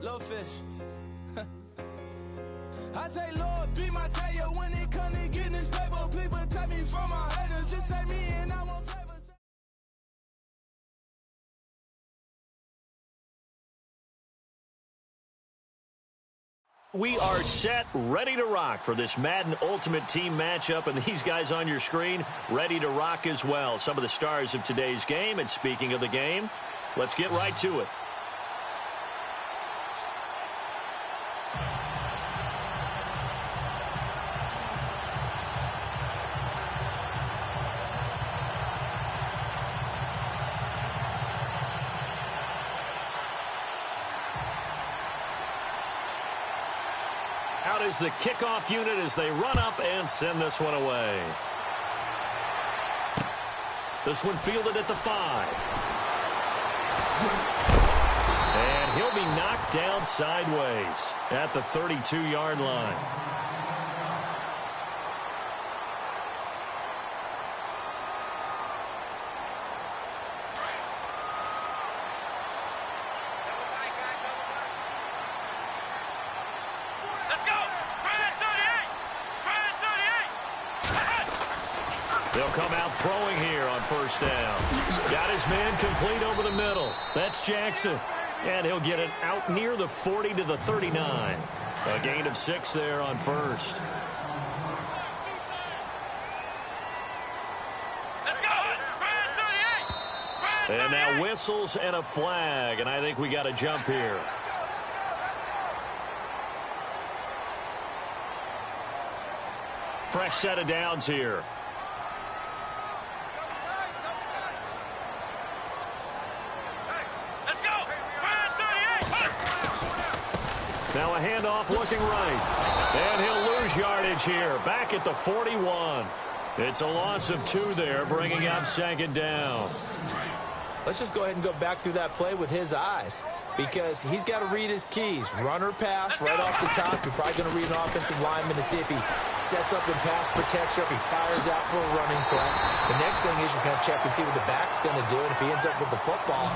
Little fish. I say, Lord, be my savior when it comes to getting this paper. Please protect me from my haters. Just say me and I won't favor. We are set, ready to rock for this Madden Ultimate Team matchup, and these guys on your screen ready to rock as well. Some of the stars of today's game, and speaking of the game, let's get right to it. Out is the kickoff unit as they run up and send this one away. This one fielded at the 5. And he'll be knocked down sideways at the 32-yard line. They'll come out throwing here on first down. Got his man complete over the middle. That's Jackson. And he'll get it out near the 40 to the 39. A gain of 6 there on first. And now whistles and a flag. And I think we got a jump here. Fresh set of downs here. Now a handoff looking right. And he'll lose yardage here. Back at the 41. It's a loss of 2 there, bringing up second down. Let's just go ahead and go back through that play with his eyes, because he's got to read his keys. Run or pass right off the top. You're probably going to read an offensive lineman to see if he sets up in pass protection, if he fires out for a running play. The next thing is you're going to check and see what the back's going to do, and if he ends up with the football,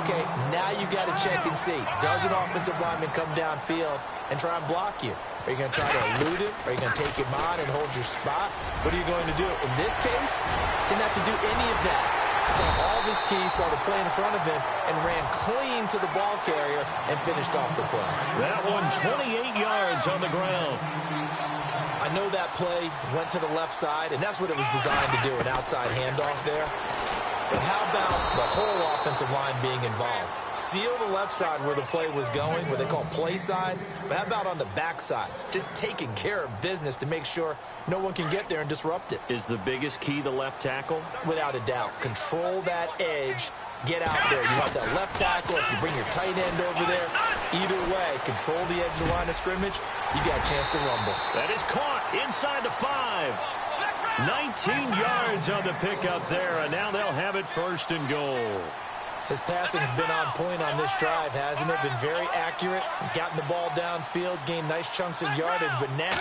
okay, now you got to check and see. Does an offensive lineman come downfield and try and block you? Are you going to try to elude him? Are you going to take him on and hold your spot? What are you going to do? In this case, didn't have to do any of that. Saw all of his keys, saw the play in front of him, and ran clean to the ball carrier and finished off the play. That one 28 yards on the ground. I know that play went to the left side, and that's what it was designed to do, an outside handoff there. But how about the whole offensive line being involved? Seal the left side where the play was going, what they call play side. But how about on the back side? Just taking care of business to make sure no one can get there and disrupt it. Is the biggest key the left tackle? Without a doubt. Control that edge. Get out there. You want that left tackle. If you bring your tight end over there, either way, control the edge of the line of scrimmage, you got a chance to rumble. That is caught inside the 5. 19 yards on the pickup there, and now they'll have it first and goal. His passing's been on point on this drive, hasn't it? Been very accurate, gotten the ball downfield, gained nice chunks of yardage, but now,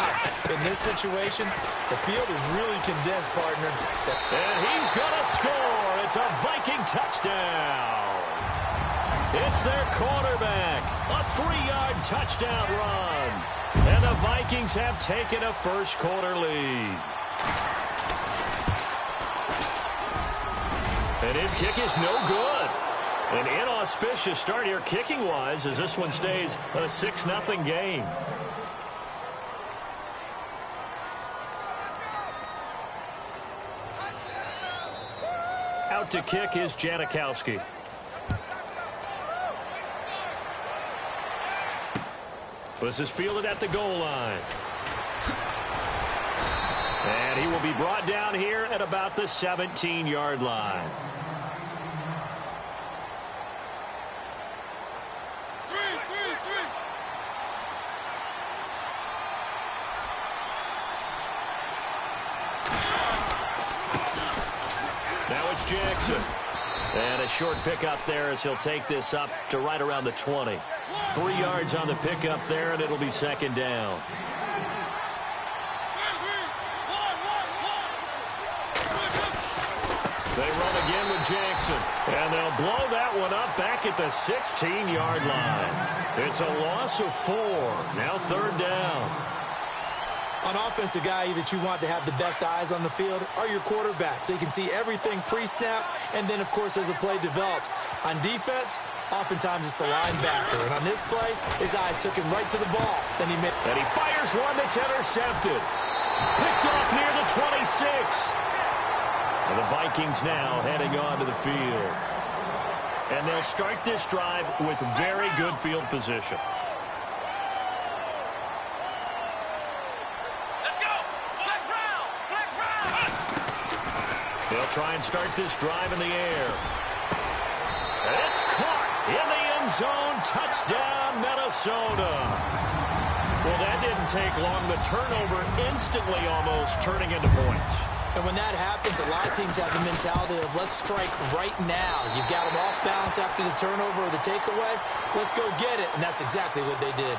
in this situation, the field is really condensed, partner. And he's going to score. It's a Viking touchdown. It's their quarterback. A 3-yard touchdown run. And the Vikings have taken a first-quarter lead. And his kick is no good. An inauspicious start here kicking-wise as this one stays a 6-0 game. Out to kick is Janikowski. This is fielded at the goal line. And he will be brought down here at about the 17-yard line. Now it's Jackson. And a short pickup there as he'll take this up to right around the 20. 3 yards on the pickup there, and it'll be second down. They run again with Jackson. And they'll blow that one up back at the 16-yard line. It's a loss of 4. Now 3rd down. On offense, the guy that you want to have the best eyes on the field are your quarterbacks, so you can see everything pre-snap, and then, of course, as the play develops. On defense, oftentimes it's the linebacker. And on this play, his eyes took him right to the ball. And he fires one that's intercepted. Picked off near the 26. And the Vikings now heading on to the field. And they'll start this drive with very good field position. They'll try and start this drive in the air. And it's caught in the end zone. Touchdown, Minnesota. Well, that didn't take long. The turnover instantly almost turning into points. And when that happens, a lot of teams have the mentality of let's strike right now. You've got them off balance after the turnover or the takeaway. Let's go get it. And that's exactly what they did.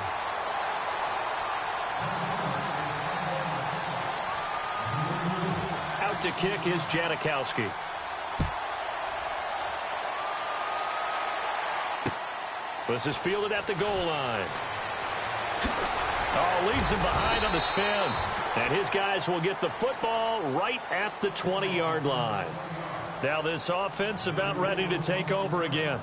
To kick is Janikowski. This is fielded at the goal line. Oh, leads him behind on the spin. And his guys will get the football right at the 20-yard line. Now this offense about ready to take over again.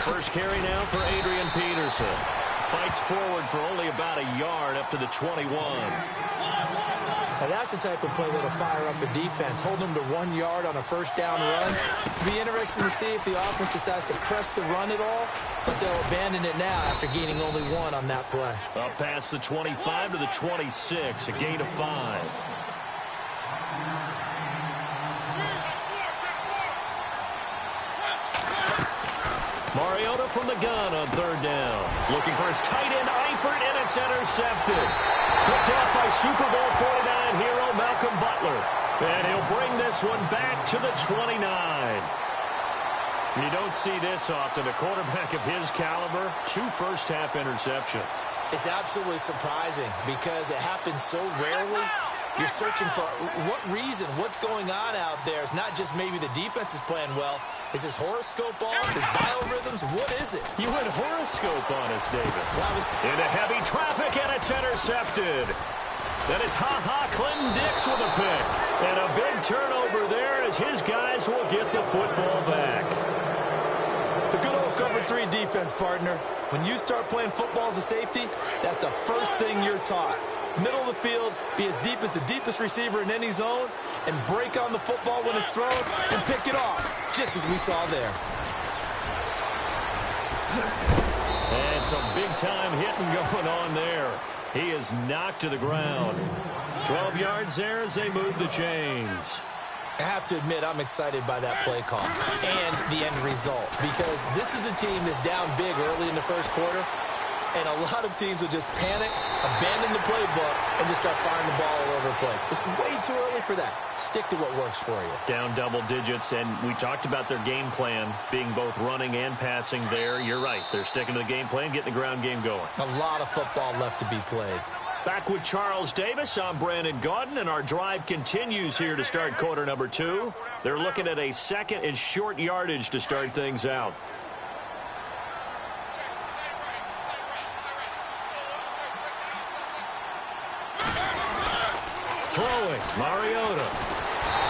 First carry now for Adrian Peterson. Fights forward for only about a yard up to the 21. Now that's the type of play that'll fire up the defense. Hold them to 1 yard on a first down run. It'll be interesting to see if the offense decides to press the run at all, but they'll abandon it now after gaining only 1 on that play. Up past the 25 to the 26, a gain of 5. Mariota from the gun on 3rd down. Looking for his tight end, Eifert, and it's intercepted. Picked off by Super Bowl 49 hero Malcolm Butler. And he'll bring this one back to the 29. You don't see this often. A quarterback of his caliber, 2 first-half interceptions. It's absolutely surprising because it happens so rarely. You're searching for what reason, what's going on out there. It's not just maybe the defense is playing well. Is his horoscope off? His biorhythms? What is it? You went horoscope on us, David. Well, into heavy traffic, and it's intercepted. Then it's Clinton Dix with a pick. And a big turnover there as his guys will get the football back. The good old cover 3 defense, partner. When you start playing football as a safety, that's the first thing you're taught. Middle of the field, be as deep as the deepest receiver in any zone, and break on the football when it's thrown and pick it off, just as we saw there. And some big-time hitting going on there. He is knocked to the ground. 12 yards there as they move the chains. I have to admit, I'm excited by that play call and the end result because this is a team that's down big early in the first quarter, and a lot of teams will just panic, abandon the playbook, and just start firing the ball all over the place. It's way too early for that. Stick to what works for you. Down double digits, and we talked about their game plan being both running and passing there. You're right. They're sticking to the game plan, getting the ground game going. A lot of football left to be played. Back with Charles Davis, I'm Brandon Gaudin, and our drive continues here to start quarter number 2. They're looking at a second and short yardage to start things out. Throwing, Mariota.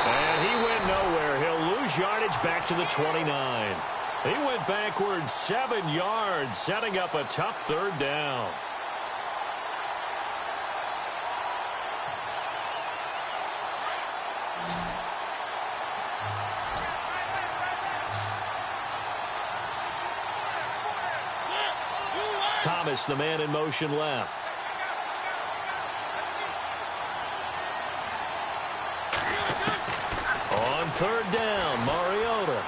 And he went nowhere. He'll lose yardage back to the 29. He went backwards 7 yards, setting up a tough 3rd down. Thomas, the man in motion left. On 3rd down, Mariota.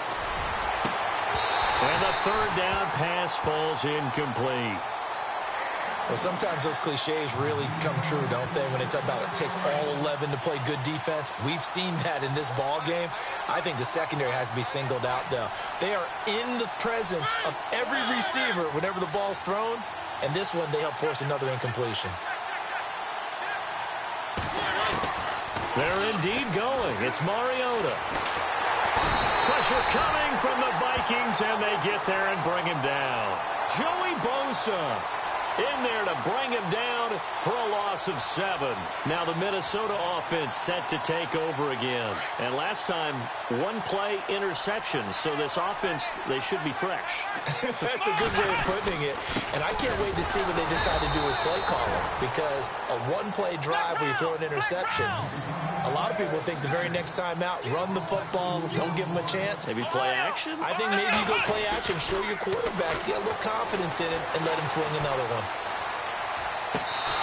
And the 3rd down pass falls incomplete. Well, sometimes those cliches really come true, don't they? When they talk about it takes all 11 to play good defense. We've seen that in this ball game. I think the secondary has to be singled out, though. They are in the presence of every receiver whenever the ball's thrown. And this one, they help force another incompletion. They're indeed going. It's Mariota. Pressure coming from the Vikings, and they get there and bring him down. Joey Bosa in there to bring him down for a loss of 7. Now the Minnesota offense set to take over again. And last time, one play interception. So this offense, they should be fresh. That's a good way of putting it. And I can't wait to see what they decide to do with play calling. Because a one-play drive where you throw an interception, a lot of people think the very next time out, run the football, don't give them a chance. Maybe play action? I think maybe you go play action, show your quarterback, get a little confidence in it, and let him fling another one.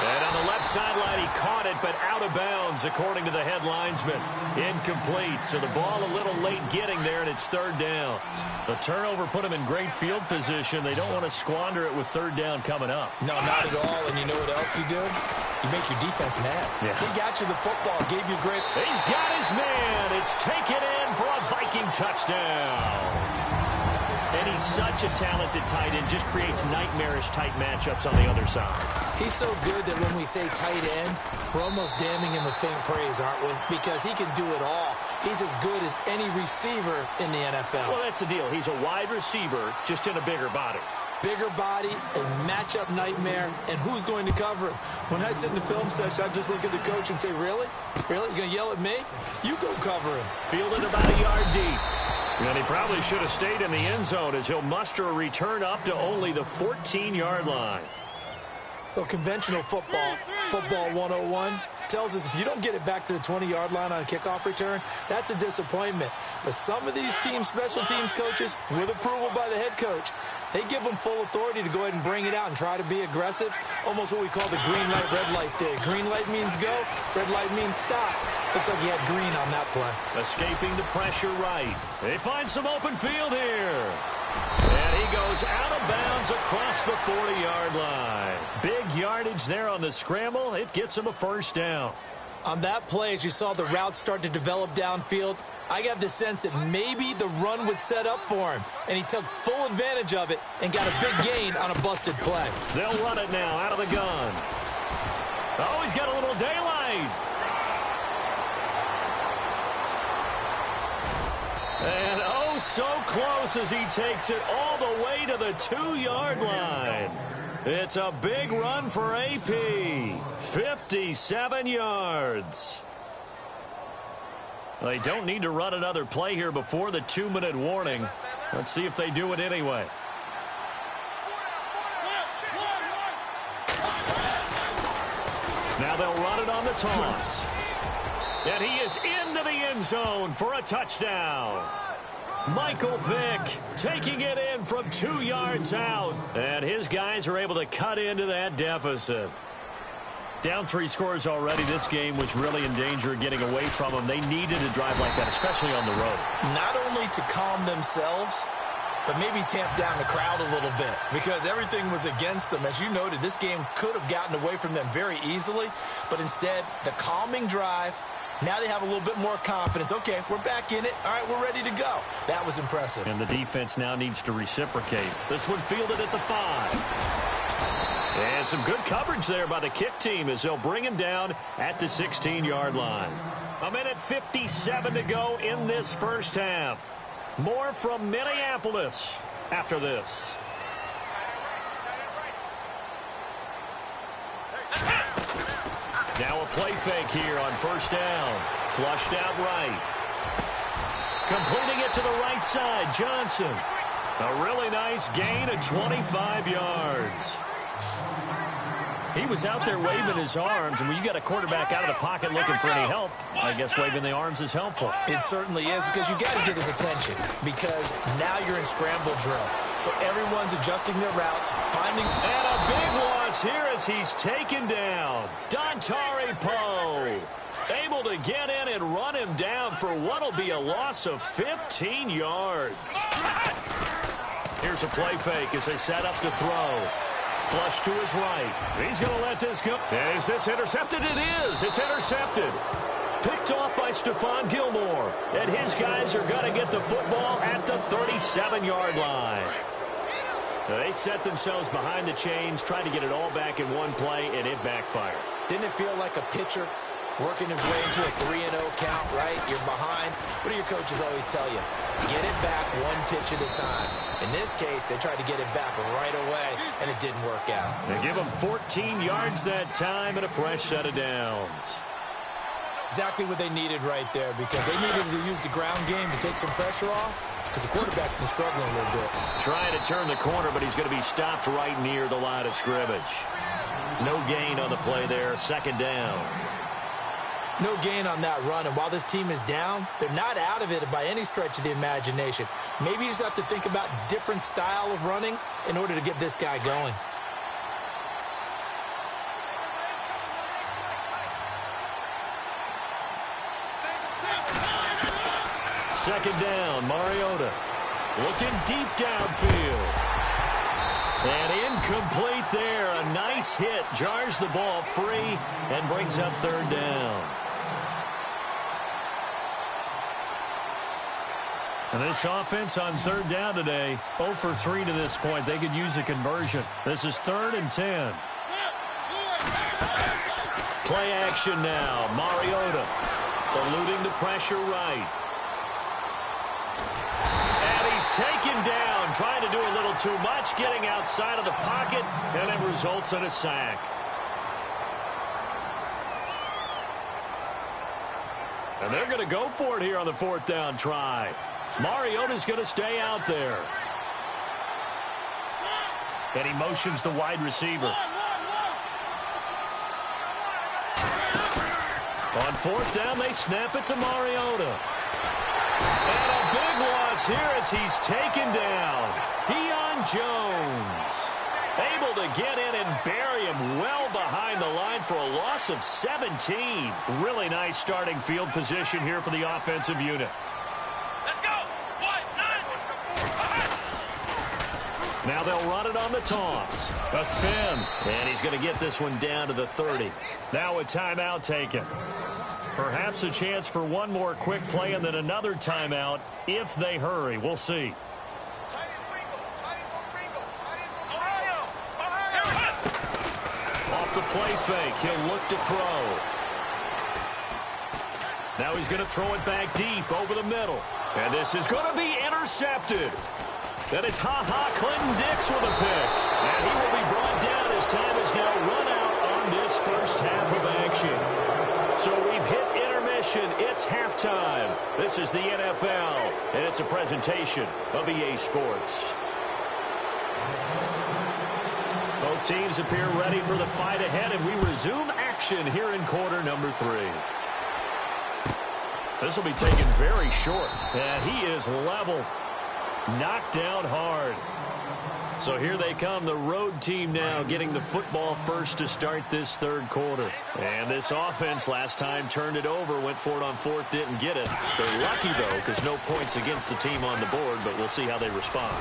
And on the left sideline, he caught it, but out of bounds, according to the head linesman. Incomplete, so the ball a little late getting there, and it's 3rd down. The turnover put him in great field position. They don't want to squander it with 3rd down coming up. No, not at all, and you know what else you do? You make your defense mad. Yeah. He got you the football, gave you great... He's got his man. It's taken in for a Viking touchdown. And he's such a talented tight end, just creates nightmarish-type matchups on the other side. He's so good that when we say tight end, we're almost damning him with faint praise, aren't we? Because he can do it all. He's as good as any receiver in the NFL. Well, that's the deal. He's a wide receiver, just in a bigger body. Bigger body, a matchup nightmare, and who's going to cover him? When I sit in the film session, I just look at the coach and say, really? Really? You're going to yell at me? You go cover him. Fielded about a yard deep. And he probably should have stayed in the end zone as he'll muster a return up to only the 14-yard line. Well, conventional football 101, tells us if you don't get it back to the 20-yard line on a kickoff return, that's a disappointment. But some of these teams, special teams coaches, with approval by the head coach, they give them full authority to go ahead and bring it out and try to be aggressive. Almost what we call the green light, red light thing. Green light means go, red light means stop. Looks like he had green on that play. Escaping the pressure right. They find some open field here. And he goes out of bounds across the 40-yard line. Big yardage there on the scramble. It gets him a 1st down. On that play, as you saw the route start to develop downfield, I got the sense that maybe the run would set up for him. And he took full advantage of it and got a big gain on a busted play. They'll run it now out of the gun. Oh, he's got a little daylight. And oh, so close as he takes it all the way to the 2-yard line. It's a big run for AP. 57 yards. They don't need to run another play here before the 2-minute warning. Let's see if they do it anyway. Now they'll run it on the toss. And he is into the end zone for a touchdown. Michael Vick taking it in from 2 yards out. And his guys are able to cut into that deficit. Down 3 scores already. This game was really in danger of getting away from them. They needed a drive like that, especially on the road. Not only to calm themselves, but maybe tamp down the crowd a little bit because everything was against them. As you noted, this game could have gotten away from them very easily, but instead, the calming drive, now they have a little bit more confidence. Okay, we're back in it. All right, we're ready to go. That was impressive. And the defense now needs to reciprocate. This one fielded at the 5. And some good coverage there by the kick team as they'll bring him down at the 16-yard line. 1:57 to go in this first half. More from Minneapolis after this. Now a play fake here on 1st down. Flushed out right. Completing it to the right side, Johnson. A really nice gain of 25 yards. He was out there waving his arms, and when you got a quarterback out of the pocket looking for any help, I guess waving the arms is helpful. It certainly is because you got to get his attention because now you're in scramble drill. So everyone's adjusting their routes, finding... And a big loss here as he's taken down. Dontari Poe able to get in and run him down for what will be a loss of 15 yards. Here's a play fake as they set up to throw. Flush to his right. He's going to let this go. Is this intercepted? It is. It's intercepted. Picked off by Stephon Gilmore. And his guys are going to get the football at the 37-yard line. They set themselves behind the chains, tried to get it all back in one play, and it backfired. Didn't it feel like a pitcher working his way into a 3-0 count, right? You're behind. What do your coaches always tell you? Get it back one pitch at a time. In this case, they tried to get it back right away, and it didn't work out. They give them 14 yards that time and a fresh set of downs. Exactly what they needed right there, because they needed to use the ground game to take some pressure off, because the quarterback's been struggling a little bit. Trying to turn the corner, but he's going to be stopped right near the line of scrimmage. No gain on the play there, second down. No gain on that run, and while this team is down, they're not out of it by any stretch of the imagination. Maybe you just have to think about different style of running in order to get this guy going. Second down, Mariota looking deep downfield. And incomplete there. A nice hit. Jars the ball free and brings up third down. And this offense on third down today, 0 for 3 to this point. They could use a conversion. This is 3rd and 10. Play action now. Mariota eluding the pressure right. And he's taken down, trying to do a little too much, getting outside of the pocket, and it results in a sack. And they're going to go for it here on the 4th down try. Mariota's going to stay out there. And he motions the wide receiver. On 4th down, they snap it to Mariota. And a big loss here as he's taken down. Deion Jones able to get in and bury him well behind the line for a loss of 17. Really nice starting field position here for the offensive unit. Let's go. 1-9. Now they'll run it on the toss. A spin. And he's going to get this one down to the 30. Now a timeout taken. Perhaps a chance for one more quick play and then another timeout if they hurry. We'll see. Off the play fake, he'll look to throw. Now he's going to throw it back deep over the middle. And this is going to be intercepted. Then it's Clinton Dix with a pick. And he will be brought down as time is now run out on this first half of action. So we've hit intermission. It's halftime. This is the NFL, and it's a presentation of EA Sports. Both teams appear ready for the fight ahead, and we resume action here in quarter number 3. This will be taken very short, and he is leveled. Knocked down hard. So here they come, the road team now getting the football first to start this third quarter. And this offense last time turned it over, went for it on 4th, didn't get it. They're lucky, though, because no points against the team on the board, but we'll see how they respond.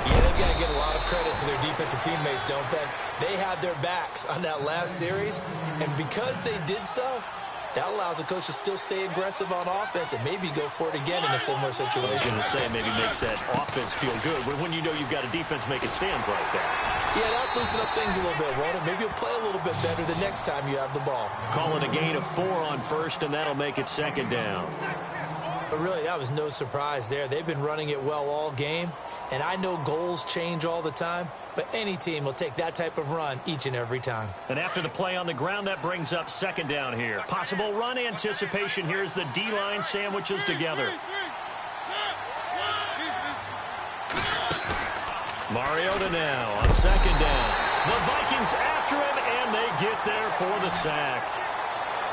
Yeah, they've got to give a lot of credit to their defensive teammates, don't they? They had their backs on that last series, and because they did so, that allows the coach to still stay aggressive on offense and maybe go for it again in a similar situation. I was going to say maybe makes that offense feel good when you know you've got a defense making stands like that. Yeah, that'll loosen up things a little bit, won't it? Maybe you'll play a little bit better the next time you have the ball. Call it a gain of 4 on 1st, and that'll make it 2nd down. But really, that was no surprise there. They've been running it well all game, and I know goals change all the time, but any team will take that type of run each and every time. And after the play on the ground, that brings up 2nd down here. Possible run anticipation here as the D-line sandwiches together. Mariota now on 2nd down. The Vikings after him, and they get there for the sack.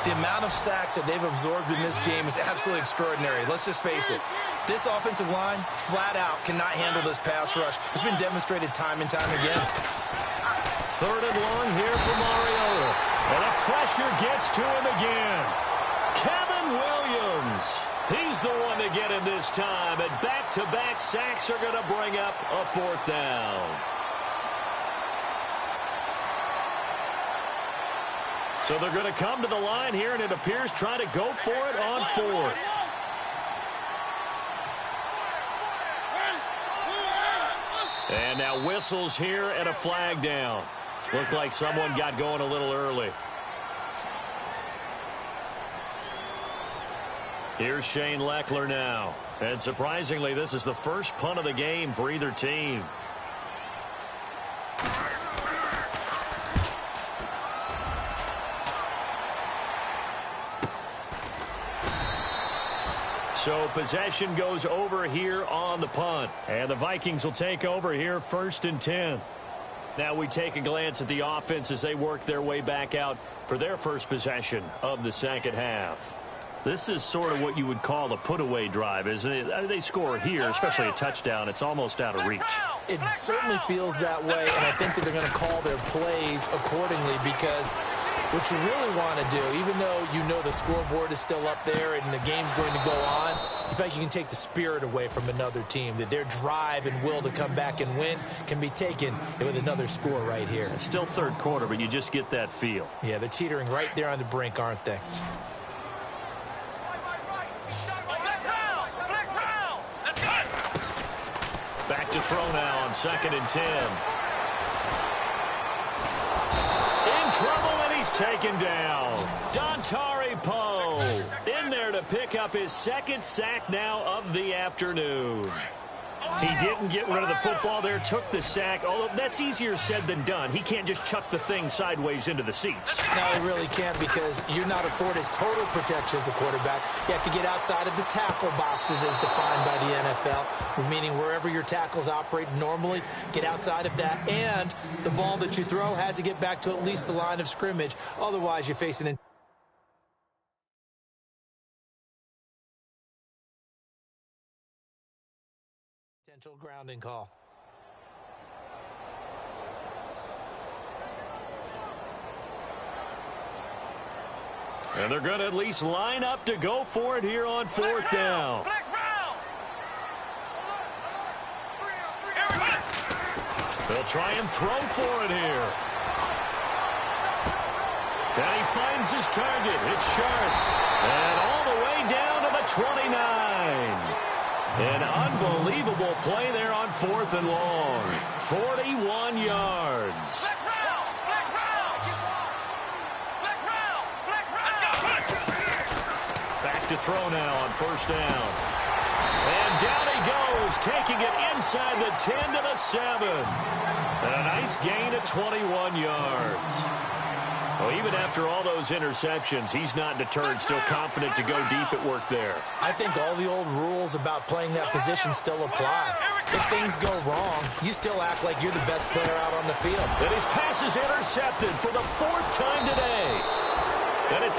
The amount of sacks that they've absorbed in this game is absolutely extraordinary. Let's just face it. This offensive line, flat out, cannot handle this pass rush. It's been demonstrated time and time again. 3rd and long here for Mariota. And the pressure gets to him again. Kevin Williams. He's the one to get him this time. And back-to-back sacks are going to bring up a 4th down. So they're going to come to the line here, and it appears try to go for it on fourth. And now whistles here and a flag down. Looked like someone got going a little early. Here's Shane Leckler now. And surprisingly, this is the first punt of the game for either team. So possession goes over here on the punt. And the Vikings will take over here 1st and 10. Now we take a glance at the offense as they work their way back out for their first possession of the second half. This is sort of what you would call a put-away drive, isn't it? They score here, especially a touchdown. It's almost out of reach. It certainly feels that way, and I think that they're going to call their plays accordingly because what you really want to do, even though you know the scoreboard is still up there and the game's going to go on, in fact, you can take the spirit away from another team, that their drive and will to come back and win can be taken with another score right here. It's still third quarter, but you just get that feel. Yeah, they're teetering right there on the brink, aren't they? Back to throw now on 2nd and 10. In trouble, and he's taken down. Dontari Poe in there to pick up his 2nd sack now of the afternoon. He didn't get rid of the football there, took the sack. Although that's easier said than done. He can't just chuck the thing sideways into the seats. No, he really can't because you're not afforded total protection as a quarterback. You have to get outside of the tackle boxes as defined by the NFL, meaning wherever your tackles operate normally, get outside of that. And the ball that you throw has to get back to at least the line of scrimmage. Otherwise, you're facing an potential grounding call. And they're going to at least line up to go for it here on 4th down. They'll try and throw for it here. And he finds his target. It's sharp. And all the way down to the 29. An unbelievable play there on 4th and long. 41 yards. Back to throw now on 1st down. And down he goes, taking it inside the 10 to the 7. And a nice gain of 21 yards. Well, even after all those interceptions, he's not deterred, still confident to go deep at work there. I think all the old rules about playing that position still apply. If things go wrong, you still act like you're the best player out on the field. And his pass is intercepted for the 4th time today. And it's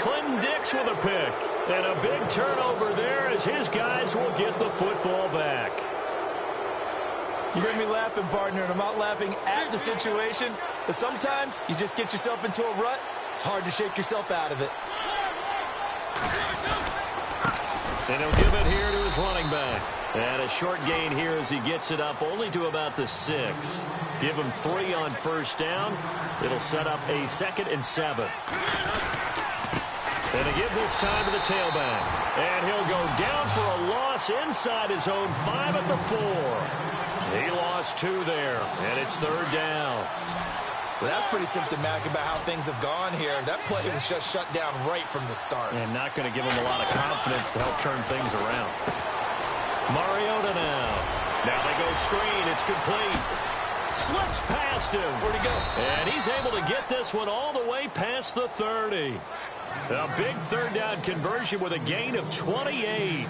Clinton Dix with a pick. And a big turnover there as his guys will get the football back. You hear me laughing, partner, and I'm not laughing at the situation, but sometimes you just get yourself into a rut. It's hard to shake yourself out of it. And he'll give it here to his running back. And a short gain here as he gets it up only to about the 6. Give him 3 on 1st down. It'll set up a 2nd and 7. And to give this time to the tailback. And he'll go down for a loss inside his own 5 at the 4. He lost 2 there, and it's 3rd down. Well, that's pretty symptomatic about how things have gone here. That play was just shut down right from the start. And not going to give him a lot of confidence to help turn things around. Mariota now. Now they go screen. It's complete. Slips past him. Where'd he go? And he's able to get this one all the way past the 30. A big 3rd down conversion with a gain of 28.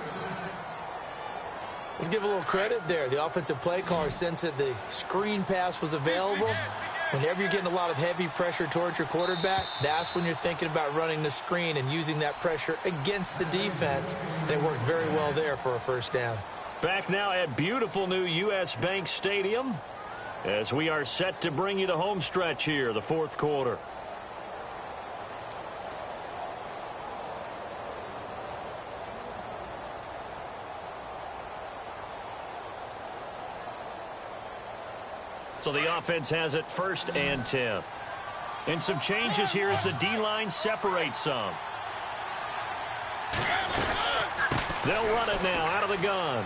Let's give a little credit there. The offensive play caller sensed that the screen pass was available. Whenever you're getting a lot of heavy pressure towards your quarterback, that's when you're thinking about running the screen and using that pressure against the defense. And it worked very well there for a 1st down. Back now at beautiful new U.S. Bank Stadium as we are set to bring you the home stretch here, the 4th quarter. So the offense has it 1st and 10. And some changes here as the D-line separates some. They'll run it now out of the gun.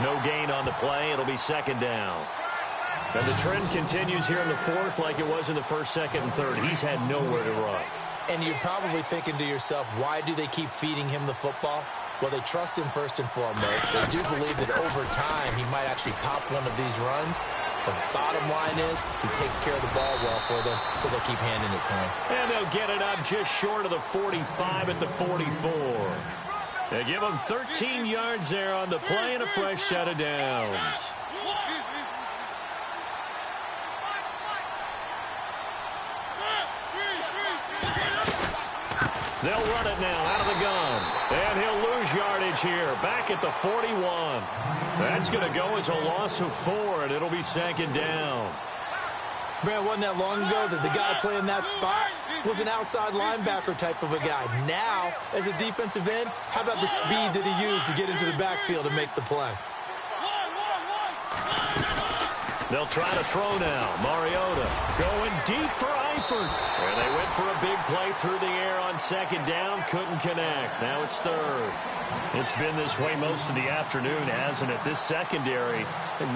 No gain on the play. It'll be second down. And the trend continues here in the fourth like it was in the first, second, and third. He's had nowhere to run. And you're probably thinking to yourself, why do they keep feeding him the football? Well, they trust him first and foremost. They do believe that over time he might actually pop one of these runs. The bottom line is he takes care of the ball well for them, so they'll keep handing it to him. And they'll get it up just short of the 45 at the 44. They give him 13 yards there on the play and a fresh set of downs. They'll run it now out of the gun. And he'll lose yardage here. Back at the 41. That's going to go as a loss of 4, and it'll be second down. Man, wasn't that long ago that the guy playing that spot was an outside linebacker type of a guy. Now, as a defensive end, how about the speed that he used to get into the backfield and make the play? They'll try to throw now. Mariota going deep for Eifert. And they went for a big play through the air on second down. Couldn't connect. Now it's third. It's been this way most of the afternoon, hasn't it? This secondary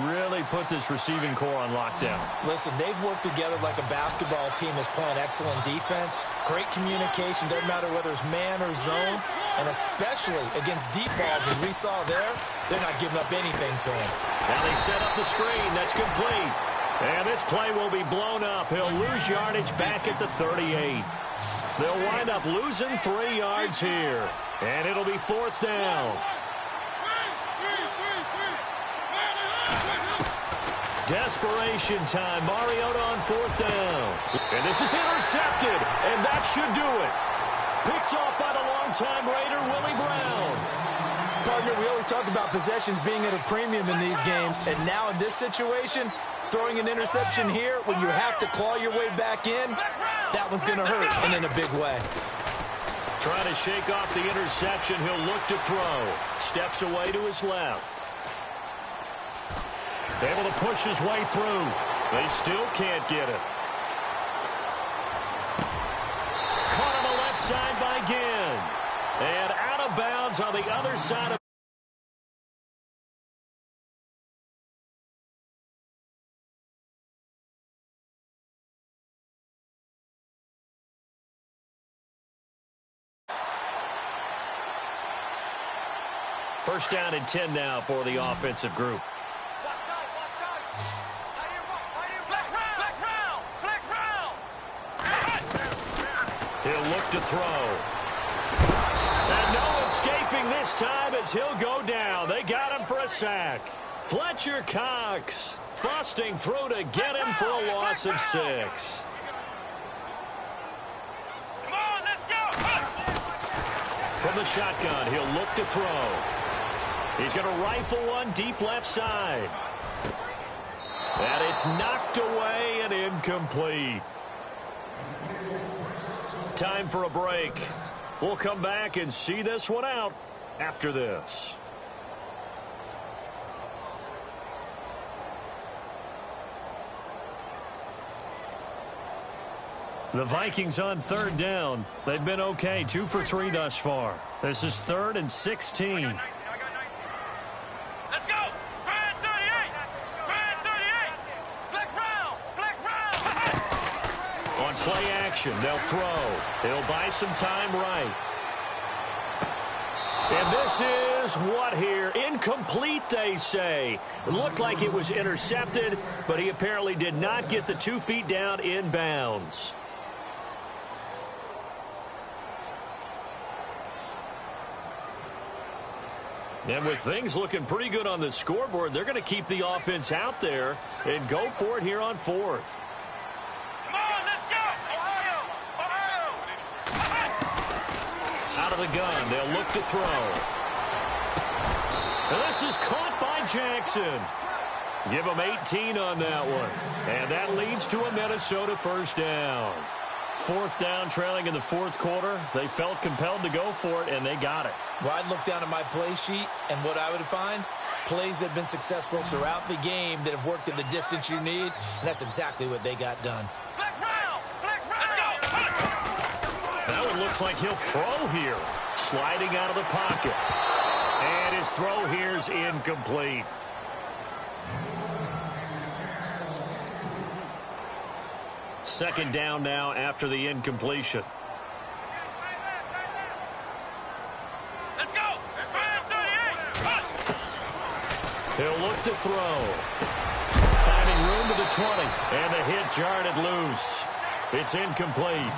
really put this receiving core on lockdown. Listen, they've worked together like a basketball team that's playing excellent defense. Great communication. Doesn't matter whether it's man or zone. And especially against deep balls, as we saw there, they're not giving up anything to him. Now they set up the screen. That's complete. And this play will be blown up. He'll lose yardage back at the 38. They'll wind up losing 3 yards here. And it'll be fourth down. Desperation time. Mariota on fourth down. And this is intercepted. And that should do it. Picked off by the longtime Raider, Willie Brown. Partner, we always talk about possessions being at a premium in these games. And now in this situation, throwing an interception here when you have to claw your way back in, that one's going to hurt, and in a big way. Trying to shake off the interception. He'll look to throw. Steps away to his left. Able to push his way through. They still can't get it. Caught on the left side by Ginn. And out of bounds on the other side of First down and 10 now for the offensive group. He'll look to throw. And no escaping this time as he'll go down. They got him for a sack. Fletcher Cox busting through to get him for a loss of 6. From the shotgun, he'll look to throw. He's going to rifle one deep left side. And it's knocked away and incomplete. Time for a break. We'll come back and see this one out after this. The Vikings on third down. They've been okay, 2 for 3 thus far. This is 3rd and 16. Let's go! Brad 38! Brad 38! Flex round! On play action, they'll throw. He'll buy some time right. And this is what here? Incomplete, they say. It looked like it was intercepted, but he apparently did not get the 2 feet down in bounds. And with things looking pretty good on the scoreboard, they're going to keep the offense out there and go for it here on 4th. Come on, let's go! Ohio! Ohio! Out of the gun, they'll look to throw. And this is caught by Jackson. Give him 18 on that one. And that leads to a Minnesota first down. 4th down, trailing in the 4th quarter. They felt compelled to go for it, and they got it. Well, I'd look down at my play sheet, and what I would find, Plays have been successful throughout the game that have worked in the distance you need, and that's exactly what they got done. Now it looks like he'll throw here. Sliding out of the pocket. And his throw here's incomplete. Second down now after the incompletion. He'll look to throw. Finding room to the 20. And the hit jarred it loose. It's incomplete.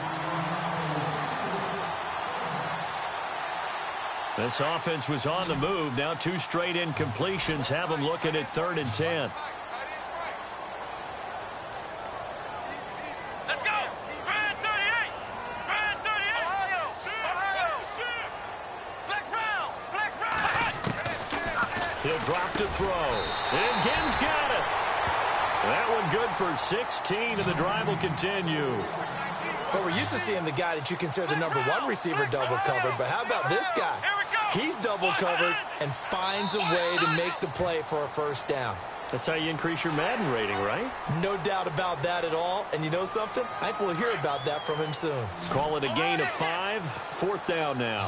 This offense was on the move. Now 2 straight incompletions have them looking at 3rd and 10. He'll drop to throw. And Ginn's got it. That one good for 16, and the drive will continue. Well, we're used to seeing the guy that you consider the number 1 receiver double covered, but how about this guy? He's double covered and finds a way to make the play for a first down. That's how you increase your Madden rating, right? No doubt about that at all. And you know something? I think we'll hear about that from him soon. Call it a gain of 5. 4th down now.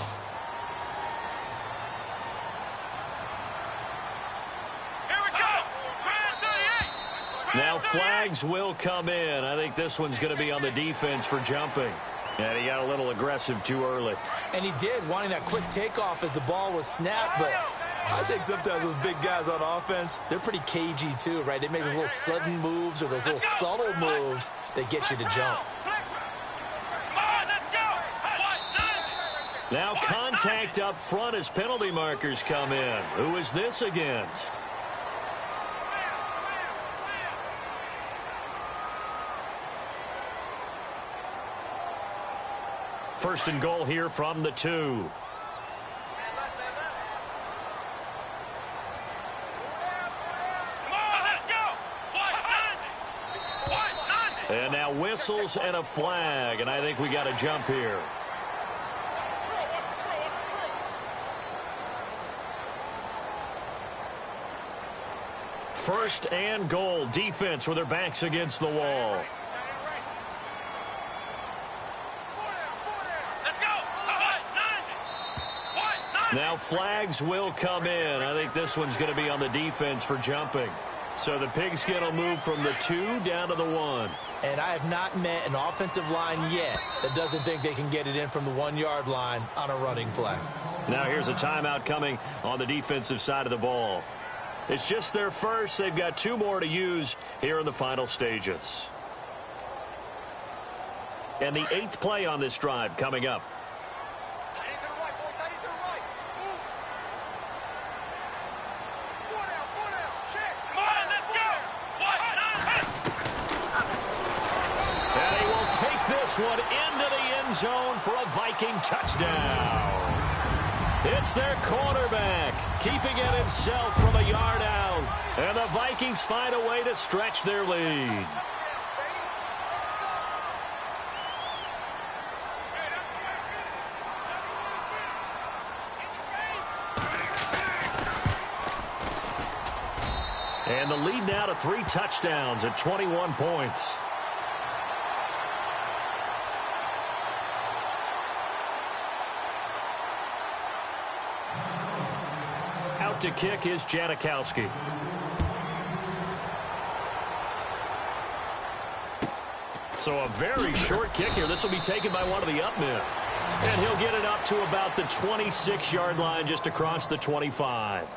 Now flags will come in. I think this one's going to be on the defense for jumping. And he got a little aggressive too early. And he did, wanting that quick takeoff as the ball was snapped. But I think sometimes those big guys on offense, they're pretty cagey too, right? They make those little sudden moves or those little subtle moves that get you to jump. Now contact up front as penalty markers come in. Who is this against? First and goal here from the 2. And now whistles and a flag, and I think we got a jump here. First and goal, defense with their backs against the wall. Now flags will come in. I think this one's going to be on the defense for jumping. So the Pigskin will move from the 2 down to the 1. And I have not met an offensive line yet that doesn't think they can get it in from the 1-yard line on a running play. Now here's a timeout coming on the defensive side of the ball. It's just their first. They've got 2 more to use here in the final stages. And the 8th play on this drive coming up. One into the end zone for a Viking touchdown. It's their quarterback keeping it himself from a yard out. And the Vikings find a way to stretch their lead. And the lead now to 3 touchdowns at 21 points. To kick is Janikowski. So a very short kick here. This will be taken by one of the up men. And he'll get it up to about the 26-yard line just across the 25.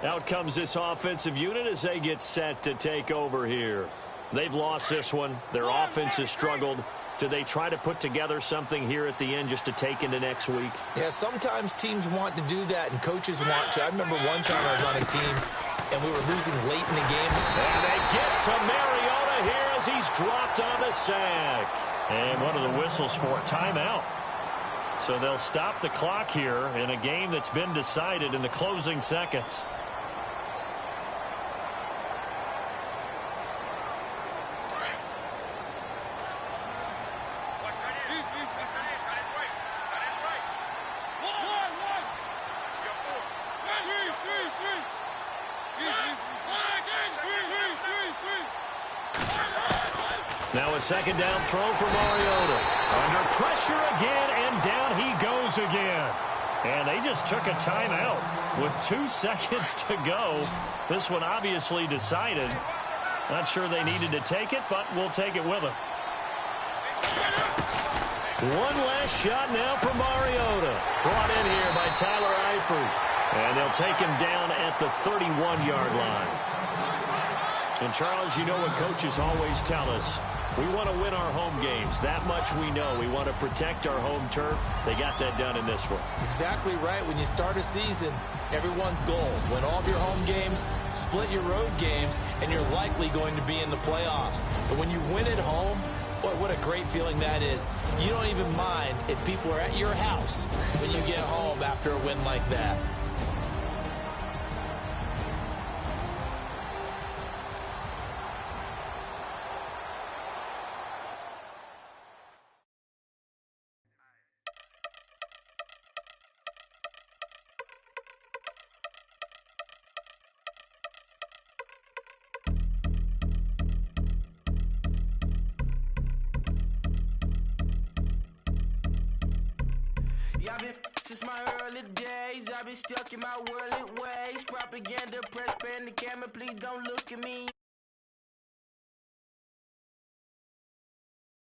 Out comes this offensive unit as they get set to take over here. They've lost this one. Their offense has struggled. Do they try to put together something here at the end just to take into next week? Yeah, sometimes teams want to do that and coaches want to. I remember one time I was on a team and we were losing late in the game. And they get to Mariota here as he's dropped on the sack. And one of the whistles for a timeout. So they'll stop the clock here in a game that's been decided in the closing seconds. a second down throw for Mariota. Under pressure again, and down he goes again. And they just took a timeout with 2 seconds to go. This one obviously decided. Not sure they needed to take it, but we'll take it with them. One last shot now for Mariota. Brought in here by Tyler Eifert. And they'll take him down at the 31-yard line. And, Charles, you know what coaches always tell us. We want to win our home games. That much we know. We want to protect our home turf. They got that done in this one. Exactly right. When you start a season, everyone's goal: win all of your home games, split your road games, and you're likely going to be in the playoffs. But when you win at home, boy, what a great feeling that is. You don't even mind if people are at your house when you get home after a win like that. I've been since my early days. I've been stuck in my worldly ways. Propaganda, press, pen, the camera. Please don't look at me.